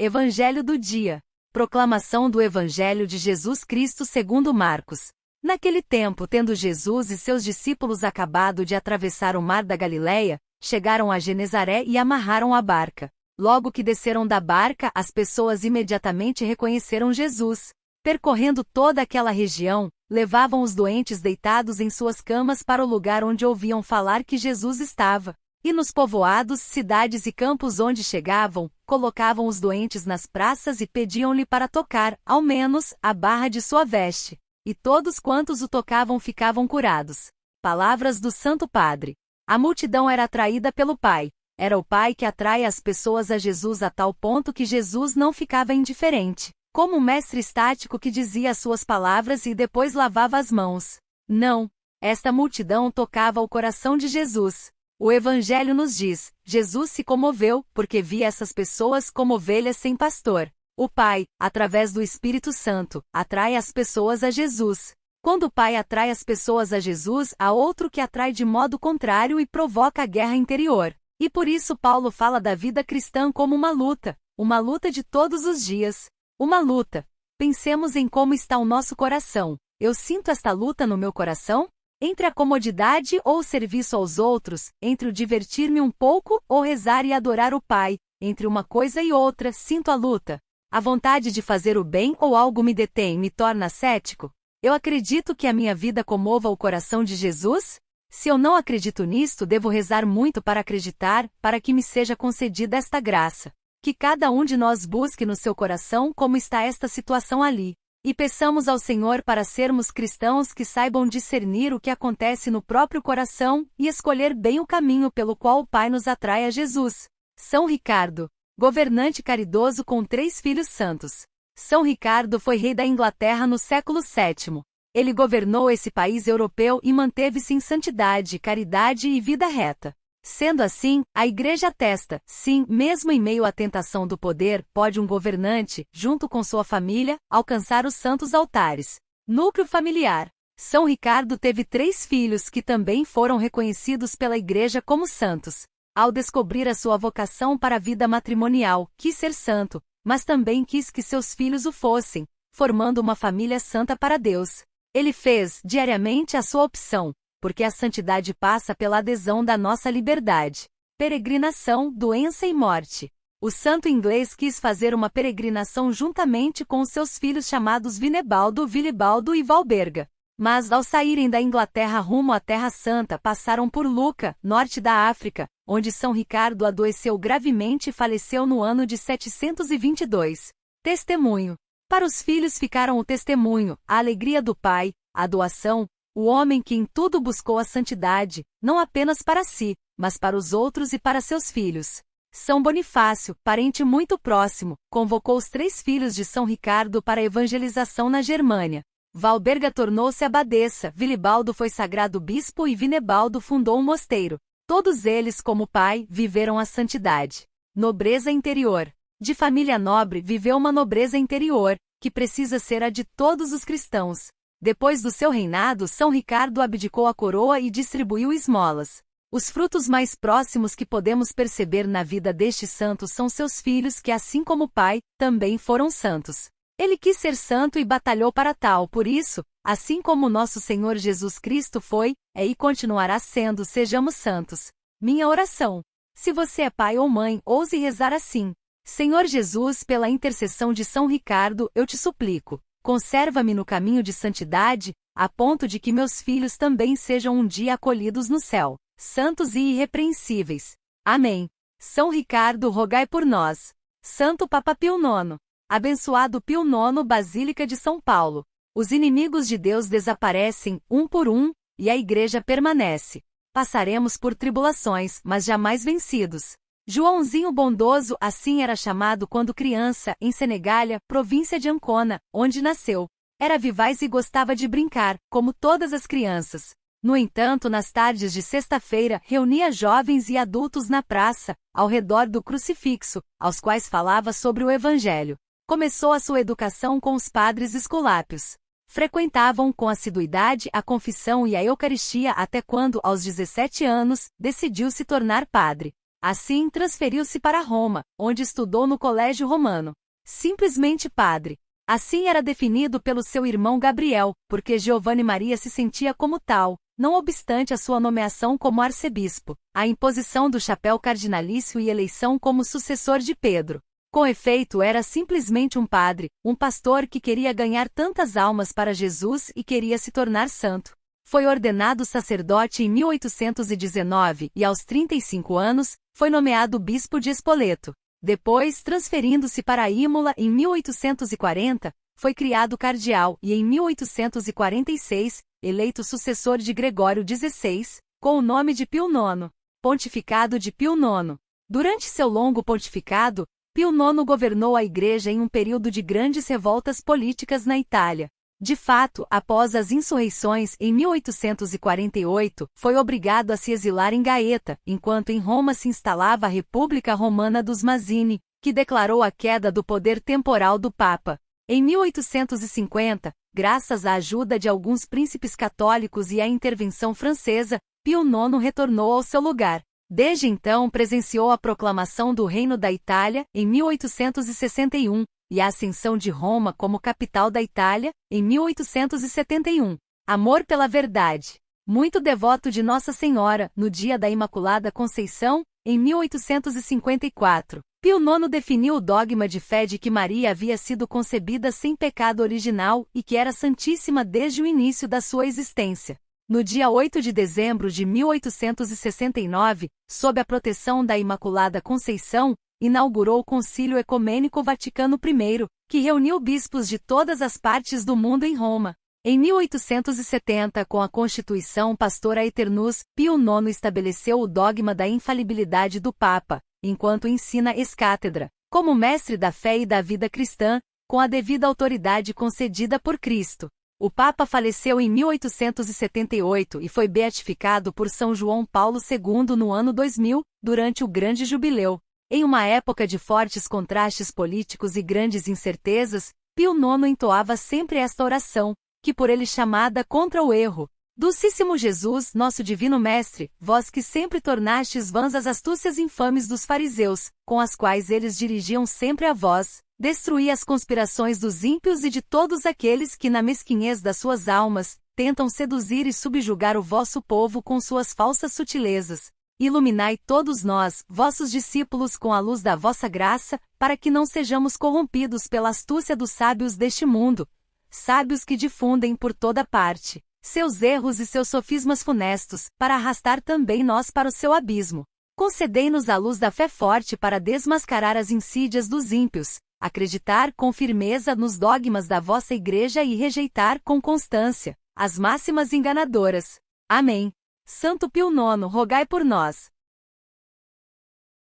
Evangelho do dia. Proclamação do Evangelho de Jesus Cristo segundo Marcos. Naquele tempo, tendo Jesus e seus discípulos acabado de atravessar o mar da Galileia, chegaram a Genezaré e amarraram a barca. Logo que desceram da barca, as pessoas imediatamente reconheceram Jesus. Percorrendo toda aquela região, levavam os doentes deitados em suas camas para o lugar onde ouviam falar que Jesus estava. E nos povoados, cidades e campos onde chegavam, colocavam os doentes nas praças e pediam-lhe para tocar, ao menos, a barra de sua veste. E todos quantos o tocavam ficavam curados. Palavras do Santo Padre. A multidão era atraída pelo Pai. Era o Pai que atrai as pessoas a Jesus a tal ponto que Jesus não ficava indiferente, como um mestre estático que dizia as suas palavras e depois lavava as mãos. Não. Esta multidão tocava o coração de Jesus. O Evangelho nos diz, Jesus se comoveu, porque via essas pessoas como ovelhas sem pastor. O Pai, através do Espírito Santo, atrai as pessoas a Jesus. Quando o Pai atrai as pessoas a Jesus, há outro que atrai de modo contrário e provoca a guerra interior. E por isso Paulo fala da vida cristã como uma luta de todos os dias. Uma luta. Pensemos em como está o nosso coração. Eu sinto esta luta no meu coração? Entre a comodidade ou o serviço aos outros, entre o divertir-me um pouco ou rezar e adorar o Pai, entre uma coisa e outra, sinto a luta. A vontade de fazer o bem ou algo me detém, me torna cético? Eu acredito que a minha vida comova o coração de Jesus? Se eu não acredito nisto, devo rezar muito para acreditar, para que me seja concedida esta graça. Que cada um de nós busque no seu coração como está esta situação ali. E peçamos ao Senhor para sermos cristãos que saibam discernir o que acontece no próprio coração e escolher bem o caminho pelo qual o Pai nos atrai a Jesus. São Ricardo, governante caridoso com 3 filhos santos. São Ricardo foi rei da Inglaterra no século VII. Ele governou esse país europeu e manteve-se em santidade, caridade e vida reta. Sendo assim, a Igreja atesta, sim, mesmo em meio à tentação do poder, pode um governante, junto com sua família, alcançar os santos altares. Núcleo familiar. São Ricardo teve 3 filhos que também foram reconhecidos pela Igreja como santos. Ao descobrir a sua vocação para a vida matrimonial, quis ser santo, mas também quis que seus filhos o fossem, formando uma família santa para Deus. Ele fez, diariamente, a sua opção, porque a santidade passa pela adesão da nossa liberdade. Peregrinação, doença e morte. O santo inglês quis fazer uma peregrinação juntamente com os seus filhos chamados Vinebaldo, Vilibaldo e Valberga. Mas ao saírem da Inglaterra rumo à Terra Santa passaram por Lucca, norte da África, onde São Ricardo adoeceu gravemente e faleceu no ano de 722. Testemunho. Para os filhos ficaram o testemunho, a alegria do pai, a doação, o homem que em tudo buscou a santidade, não apenas para si, mas para os outros e para seus filhos. São Bonifácio, parente muito próximo, convocou os 3 filhos de São Ricardo para a evangelização na Germânia. Valberga tornou-se abadesa, Vilibaldo foi sagrado bispo e Vinebaldo fundou um mosteiro. Todos eles, como pai, viveram a santidade. Nobreza interior. De família nobre viveu uma nobreza interior, que precisa ser a de todos os cristãos. Depois do seu reinado, São Ricardo abdicou a coroa e distribuiu esmolas. Os frutos mais próximos que podemos perceber na vida deste santo são seus filhos que, assim como o pai, também foram santos. Ele quis ser santo e batalhou para tal, por isso, assim como nosso Senhor Jesus Cristo foi, é e continuará sendo, sejamos santos. Minha oração. Se você é pai ou mãe, ouse rezar assim. Senhor Jesus, pela intercessão de São Ricardo, eu te suplico. Conserva-me no caminho de santidade, a ponto de que meus filhos também sejam um dia acolhidos no céu, santos e irrepreensíveis. Amém. São Ricardo, rogai por nós. Santo Papa Pio IX. Abençoado Pio IX, Basílica de São Paulo. Os inimigos de Deus desaparecem, um por um, e a Igreja permanece. Passaremos por tribulações, mas jamais vencidos. Joãozinho Bondoso assim era chamado quando criança, em Senegália, província de Ancona, onde nasceu. Era vivaz e gostava de brincar, como todas as crianças. No entanto, nas tardes de sexta-feira, reunia jovens e adultos na praça, ao redor do crucifixo, aos quais falava sobre o Evangelho. Começou a sua educação com os padres esculápios. Frequentavam com assiduidade a confissão e a Eucaristia até quando, aos 17 anos, decidiu se tornar padre. Assim, transferiu-se para Roma, onde estudou no Colégio Romano. Simplesmente padre. Assim era definido pelo seu irmão Gabriel, porque Giovanni Maria se sentia como tal, não obstante a sua nomeação como arcebispo, a imposição do chapéu cardinalício e eleição como sucessor de Pedro. Com efeito, era simplesmente um padre, um pastor que queria ganhar tantas almas para Jesus e queria se tornar santo. Foi ordenado sacerdote em 1819 e, aos 35 anos, foi nomeado bispo de Spoleto. Depois, transferindo-se para Imola em 1840, foi criado cardeal e, em 1846, eleito sucessor de Gregório XVI, com o nome de Pio IX. Pontificado de Pio IX. Durante seu longo pontificado, Pio IX governou a Igreja em um período de grandes revoltas políticas na Itália. De fato, após as insurreições em 1848, foi obrigado a se exilar em Gaeta, enquanto em Roma se instalava a República Romana dos Mazzini, que declarou a queda do poder temporal do Papa. Em 1850, graças à ajuda de alguns príncipes católicos e à intervenção francesa, Pio IX retornou ao seu lugar. Desde então presenciou a proclamação do Reino da Itália, em 1861, e a ascensão de Roma como capital da Itália, em 1871. Amor pela verdade. Muito devoto de Nossa Senhora, no dia da Imaculada Conceição, em 1854. Pio IX definiu o dogma de fé de que Maria havia sido concebida sem pecado original e que era santíssima desde o início da sua existência. No dia 8 de dezembro de 1869, sob a proteção da Imaculada Conceição, inaugurou o Concílio Ecumênico Vaticano I, que reuniu bispos de todas as partes do mundo em Roma. Em 1870, com a Constituição Pastor Aeternus, Pio IX estabeleceu o dogma da infalibilidade do Papa, enquanto ensina ex-cátedra, como mestre da fé e da vida cristã, com a devida autoridade concedida por Cristo. O Papa faleceu em 1878 e foi beatificado por São João Paulo II no ano 2000, durante o Grande Jubileu. Em uma época de fortes contrastes políticos e grandes incertezas, Pio IX entoava sempre esta oração, que por ele chamada contra o erro. Dulcíssimo Jesus, nosso divino mestre, vós que sempre tornastes vãs as astúcias infames dos fariseus, com as quais eles dirigiam sempre a vós, destruí as conspirações dos ímpios e de todos aqueles que na mesquinhez das suas almas, tentam seduzir e subjugar o vosso povo com suas falsas sutilezas. Iluminai todos nós, vossos discípulos, com a luz da vossa graça, para que não sejamos corrompidos pela astúcia dos sábios deste mundo, sábios que difundem por toda parte seus erros e seus sofismas funestos, para arrastar também nós para o seu abismo. Concedei-nos a luz da fé forte para desmascarar as insídias dos ímpios, acreditar com firmeza nos dogmas da vossa Igreja e rejeitar com constância as máximas enganadoras. Amém. Santo Pio IX, rogai por nós.